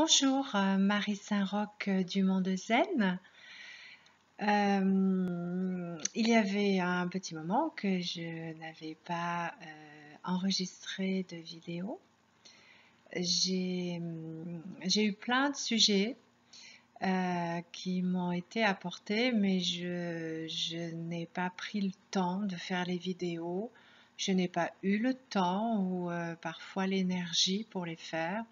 Bonjour, Marie Saint-Roch du Mont de Zen. Il y avait un petit moment que je n'avais pas enregistré de vidéo. J'ai eu plein de sujets qui m'ont été apportés, mais je n'ai pas pris le temps de faire les vidéos. Je n'ai pas eu le temps ou parfois l'énergie pour les faire.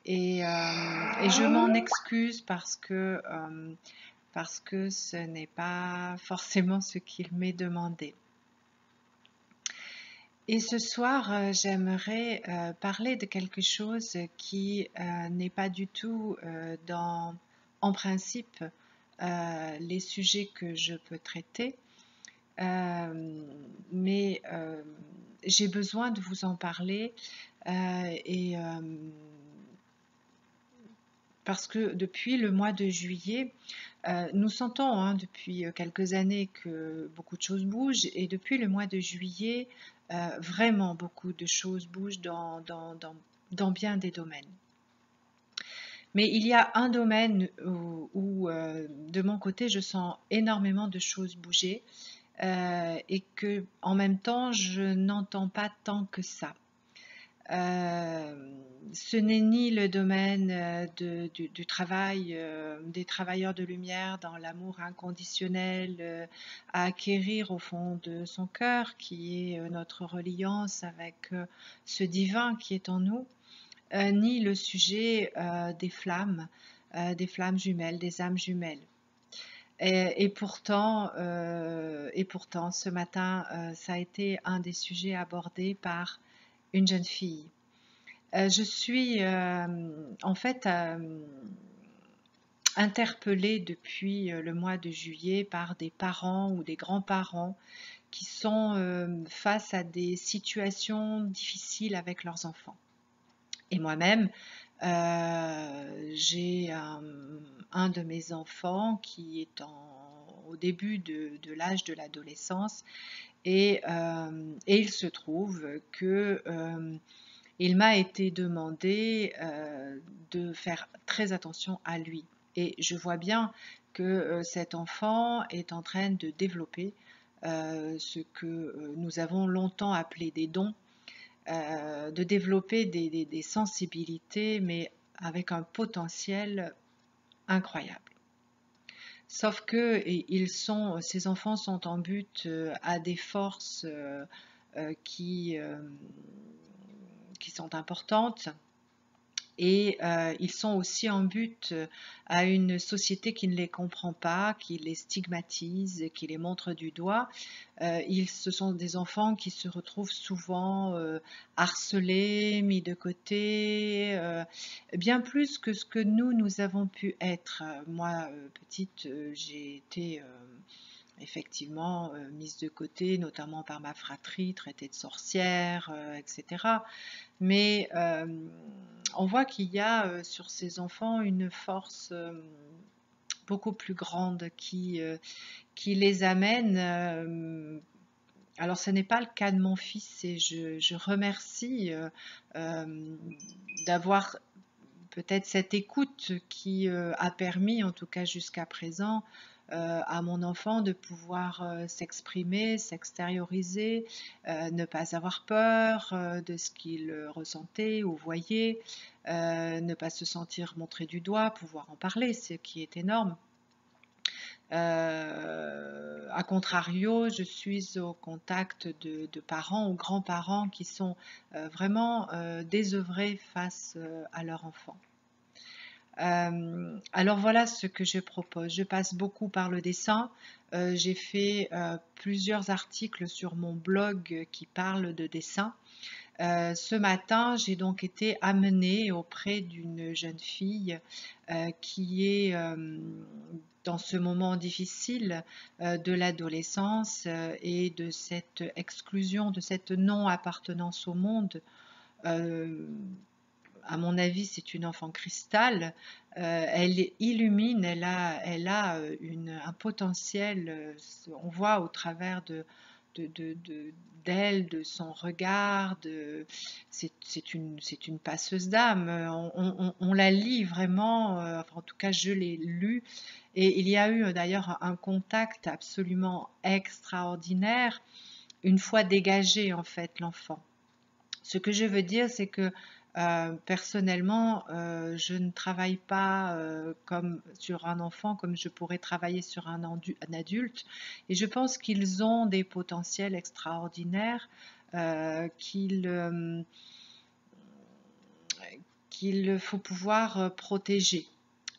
Et je m'en excuse parce que ce n'est pas forcément ce qu'il m'est demandé. Et ce soir, j'aimerais parler de quelque chose qui n'est pas du tout en principe, les sujets que je peux traiter, mais j'ai besoin de vous en parler et parce que depuis le mois de juillet, nous sentons depuis quelques années que beaucoup de choses bougent et depuis le mois de juillet, vraiment beaucoup de choses bougent dans bien des domaines. Mais il y a un domaine où de mon côté, je sens énormément de choses bouger et que en même temps, je n'entends pas tant que ça. Ce n'est ni le domaine du travail des travailleurs de lumière dans l'amour inconditionnel à acquérir au fond de son cœur, qui est notre reliance avec ce divin qui est en nous, ni le sujet des flammes jumelles, des âmes jumelles. Et pourtant, ce matin, ça a été un des sujets abordés par une jeune fille. Je suis en fait interpellée depuis le mois de juillet par des parents ou des grands-parents qui sont face à des situations difficiles avec leurs enfants. Et moi-même, j'ai un de mes enfants qui est au début de l'âge de l'adolescence et il se trouve que il m'a été demandé de faire très attention à lui. Et je vois bien que cet enfant est en train de développer ce que nous avons longtemps appelé des dons, de développer des sensibilités, mais avec un potentiel incroyable. Sauf que ces enfants sont en but à des forces qui sont importantes et ils sont aussi en but à une société qui ne les comprend pas, qui les stigmatise, qui les montre du doigt. Ce sont des enfants qui se retrouvent souvent harcelés, mis de côté, bien plus que ce que nous avons pu être. Moi, petite, j'ai été effectivement mise de côté, notamment par ma fratrie, traitée de sorcière, etc. Mais on voit qu'il y a sur ces enfants une force beaucoup plus grande qui les amène. Alors ce n'est pas le cas de mon fils et je remercie d'avoir peut-être cette écoute qui a permis, en tout cas jusqu'à présent, à mon enfant de pouvoir s'exprimer, s'extérioriser, ne pas avoir peur de ce qu'il ressentait ou voyait, ne pas se sentir montré du doigt, pouvoir en parler, ce qui est énorme. A contrario, je suis au contact de parents ou grands-parents qui sont vraiment désœuvrés face à leur enfant. Alors voilà ce que je propose. Je passe beaucoup par le dessin. J'ai fait plusieurs articles sur mon blog qui parlent de dessin. Ce matin, j'ai donc été amenée auprès d'une jeune fille qui est dans ce moment difficile de l'adolescence et de cette exclusion, de cette non-appartenance au monde. À mon avis, c'est une enfant cristal. Elle illumine, elle a un potentiel. On voit au travers de d'elle, de son regard. C'est une passeuse d'âme. On la lit vraiment, enfin, en tout cas je l'ai lu. Et il y a eu d'ailleurs un contact absolument extraordinaire une fois dégagé en fait l'enfant. Ce que je veux dire, c'est que personnellement, je ne travaille pas comme sur un enfant comme je pourrais travailler sur un adulte. Et je pense qu'ils ont des potentiels extraordinaires qu'il faut pouvoir protéger.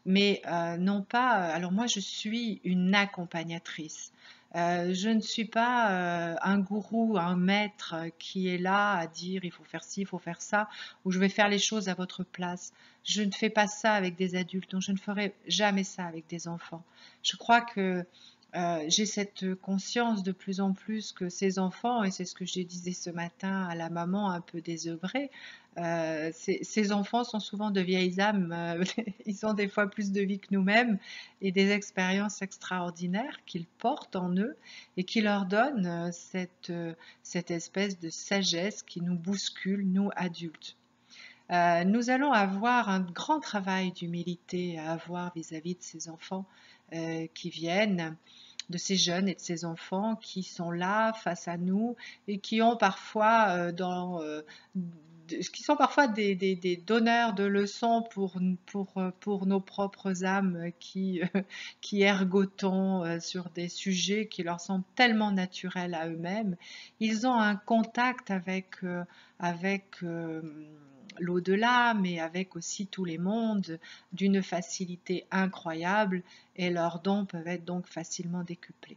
Mais non pas. Alors moi, je suis une accompagnatrice. Je ne suis pas un gourou, un maître qui est là à dire il faut faire ci, il faut faire ça, ou je vais faire les choses à votre place. Je ne fais pas ça avec des adultes, donc je ne ferai jamais ça avec des enfants. Je crois que j'ai cette conscience de plus en plus que ces enfants, et c'est ce que je disais ce matin à la maman un peu désœuvrée, ces enfants sont souvent de vieilles âmes, ils ont des fois plus de vie que nous-mêmes et des expériences extraordinaires qu'ils portent en eux et qui leur donnent cette espèce de sagesse qui nous bouscule, nous adultes. Nous allons avoir un grand travail d'humilité à avoir vis-à-vis de ces enfants qui viennent, de ces jeunes et de ces enfants qui sont là face à nous et qui ont parfois qui sont parfois des donneurs de leçons pour nos propres âmes qui ergotons sur des sujets qui leur semblent tellement naturels à eux-mêmes. Ils ont un contact avec l'au-delà, mais avec aussi tous les mondes, d'une facilité incroyable, et leurs dons peuvent être donc facilement décuplés.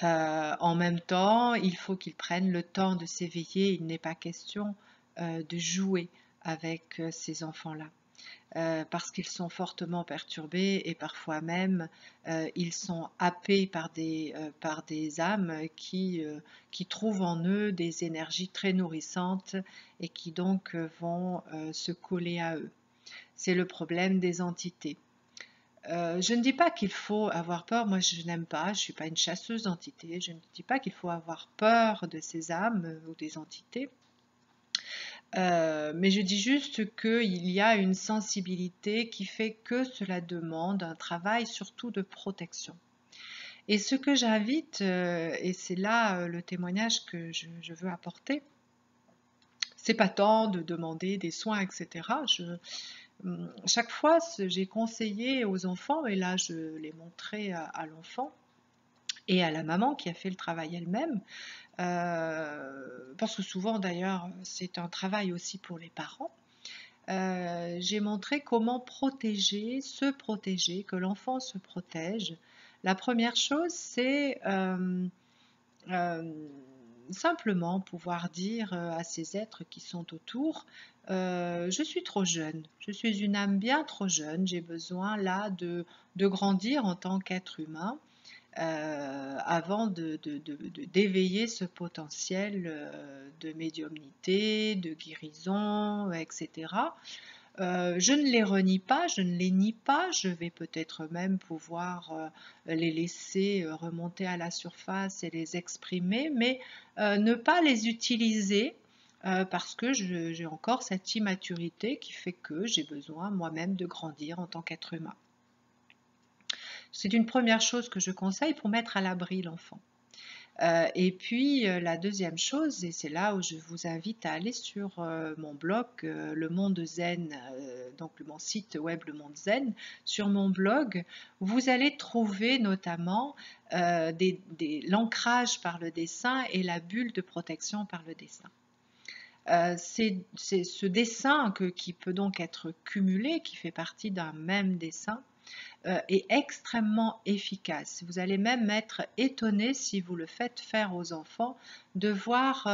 En même temps, il faut qu'ils prennent le temps de s'éveiller. Il n'est pas question de jouer avec ces enfants-là. Parce qu'ils sont fortement perturbés et parfois même ils sont happés par des âmes qui trouvent en eux des énergies très nourrissantes et qui donc vont se coller à eux. C'est le problème des entités. Je ne dis pas qu'il faut avoir peur, moi je n'aime pas, je ne suis pas une chasseuse d'entités, je ne dis pas qu'il faut avoir peur de ces âmes ou des entités. Mais je dis juste qu'il y a une sensibilité qui fait que cela demande un travail surtout de protection. Et ce que j'invite, et c'est là le témoignage que je veux apporter, c'est pas tant de demander des soins, etc. Chaque fois, j'ai conseillé aux enfants, et là je l'ai montré à l'enfant et à la maman qui a fait le travail elle-même, parce que souvent d'ailleurs c'est un travail aussi pour les parents. J'ai montré comment se protéger, que l'enfant se protège. La première chose, c'est simplement pouvoir dire à ces êtres qui sont autour, je suis trop jeune, je suis une âme bien trop jeune, j'ai besoin là de grandir en tant qu'être humain. Avant d'éveiller ce potentiel de médiumnité, de guérison, etc. Je ne les renie pas, je ne les nie pas, je vais peut-être même pouvoir les laisser remonter à la surface et les exprimer, mais ne pas les utiliser parce que j'ai encore cette immaturité qui fait que j'ai besoin moi-même de grandir en tant qu'être humain. C'est une première chose que je conseille pour mettre à l'abri l'enfant. Et puis la deuxième chose, et c'est là où je vous invite à aller sur mon blog Le Monde Zen, donc mon site web Le Monde Zen, sur mon blog, vous allez trouver notamment l'ancrage par le dessin et la bulle de protection par le dessin. C'est ce dessin qui peut donc être cumulé, qui fait partie d'un même dessin, est extrêmement efficace. Vous allez même être étonné si vous le faites faire aux enfants de voir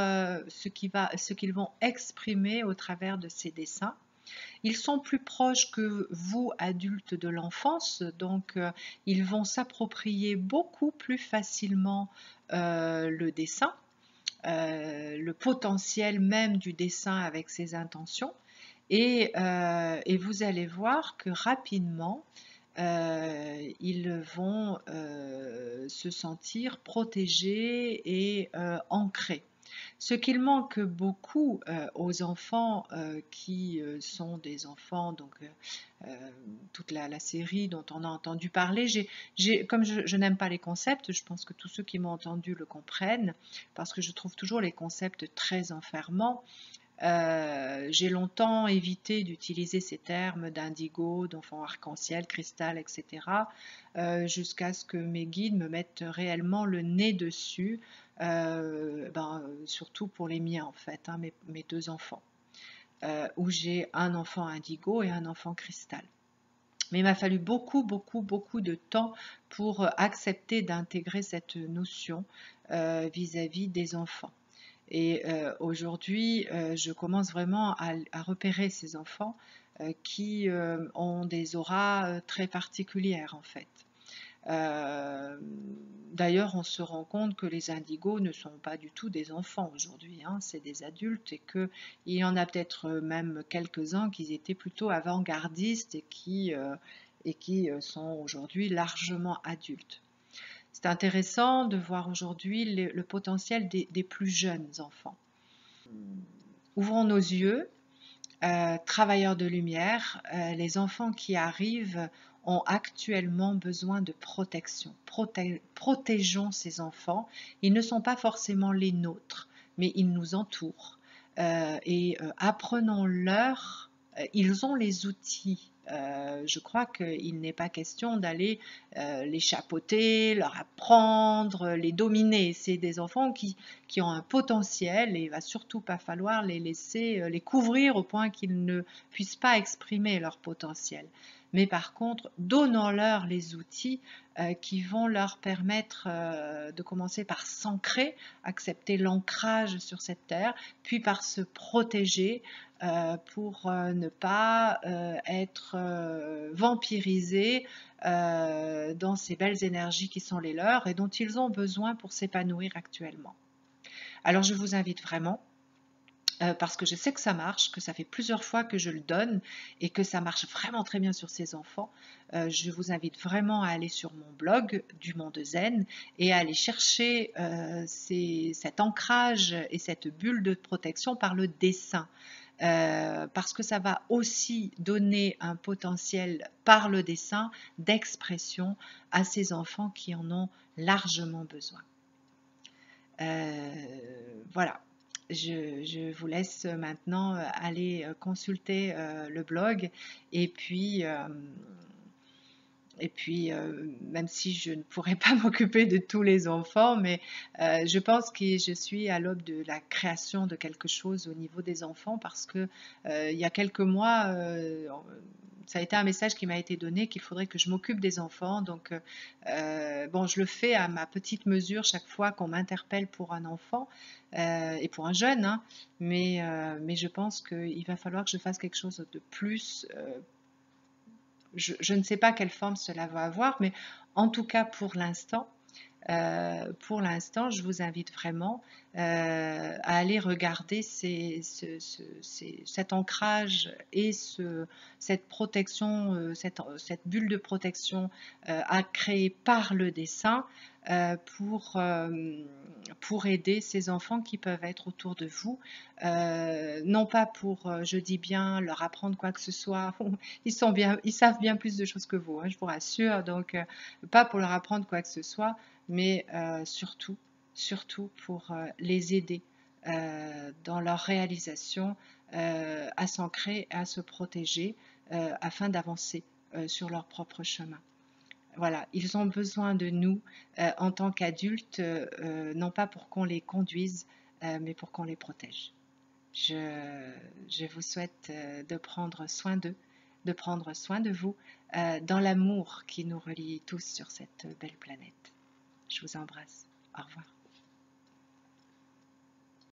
ce qu'ils vont exprimer au travers de ces dessins. Ils sont plus proches que vous, adultes de l'enfance, donc ils vont s'approprier beaucoup plus facilement le dessin, le potentiel même du dessin avec ses intentions. Et vous allez voir que rapidement, ils vont se sentir protégés et ancrés. Ce qu'il manque beaucoup aux enfants qui sont des enfants, donc toute la série dont on a entendu parler, comme je n'aime pas les concepts, je pense que tous ceux qui m'ont entendu le comprennent, parce que je trouve toujours les concepts très enfermants. J'ai longtemps évité d'utiliser ces termes d'indigo, d'enfant arc-en-ciel, cristal, etc., jusqu'à ce que mes guides me mettent réellement le nez dessus, surtout pour les miens en fait, hein, mes deux enfants, où j'ai un enfant indigo et un enfant cristal. Mais il m'a fallu beaucoup, beaucoup, beaucoup de temps pour accepter d'intégrer cette notion vis-à-vis des enfants. Et aujourd'hui, je commence vraiment à repérer ces enfants qui ont des auras très particulières en fait. D'ailleurs, on se rend compte que les indigos ne sont pas du tout des enfants aujourd'hui, hein, c'est des adultes et qu'il y en a peut-être même quelques-uns qui étaient plutôt avant-gardistes et qui sont aujourd'hui largement adultes. C'est intéressant de voir aujourd'hui le potentiel des plus jeunes enfants. Ouvrons nos yeux, travailleurs de lumière, les enfants qui arrivent ont actuellement besoin de protection. Protégeons ces enfants. Ils ne sont pas forcément les nôtres, mais ils nous entourent. Et apprenons-leur, ils ont les outils. Je crois qu'il n'est pas question d'aller les chapeauter, leur apprendre, les dominer. C'est des enfants qui ont un potentiel et il ne va surtout pas falloir les laisser les couvrir au point qu'ils ne puissent pas exprimer leur potentiel. Mais par contre, donnons-leur les outils qui vont leur permettre de commencer par s'ancrer, accepter l'ancrage sur cette terre, puis par se protéger pour ne pas être vampirisés dans ces belles énergies qui sont les leurs et dont ils ont besoin pour s'épanouir actuellement. Alors je vous invite vraiment, parce que je sais que ça marche, que ça fait plusieurs fois que je le donne et que ça marche vraiment très bien sur ces enfants. Je vous invite vraiment à aller sur mon blog du Monde Zen et à aller chercher cet ancrage et cette bulle de protection par le dessin. Parce que ça va aussi donner un potentiel par le dessin d'expression à ces enfants qui en ont largement besoin. Voilà. Je vous laisse maintenant aller consulter le blog et puis même si je ne pourrais pas m'occuper de tous les enfants, mais je pense que je suis à l'aube de la création de quelque chose au niveau des enfants parce que il y a quelques mois, ça a été un message qui m'a été donné qu'il faudrait que je m'occupe des enfants. Donc, bon, je le fais à ma petite mesure chaque fois qu'on m'interpelle pour un enfant et pour un jeune, hein, mais je pense qu'il va falloir que je fasse quelque chose de plus. Je ne sais pas quelle forme cela va avoir, mais en tout cas pour l'instant, je vous invite vraiment à aller regarder cet ancrage et cette protection, cette bulle de protection à créer par le dessin pour aider ces enfants qui peuvent être autour de vous. Non pas pour, je dis bien, leur apprendre quoi que ce soit. Ils savent bien plus de choses que vous, hein, je vous rassure. Donc, pas pour leur apprendre quoi que ce soit, mais surtout pour les aider dans leur réalisation à s'ancrer, à se protéger afin d'avancer sur leur propre chemin. Voilà, ils ont besoin de nous en tant qu'adultes, non pas pour qu'on les conduise, mais pour qu'on les protège. Je vous souhaite de prendre soin d'eux, de prendre soin de vous dans l'amour qui nous relie tous sur cette belle planète. Je vous embrasse. Au revoir.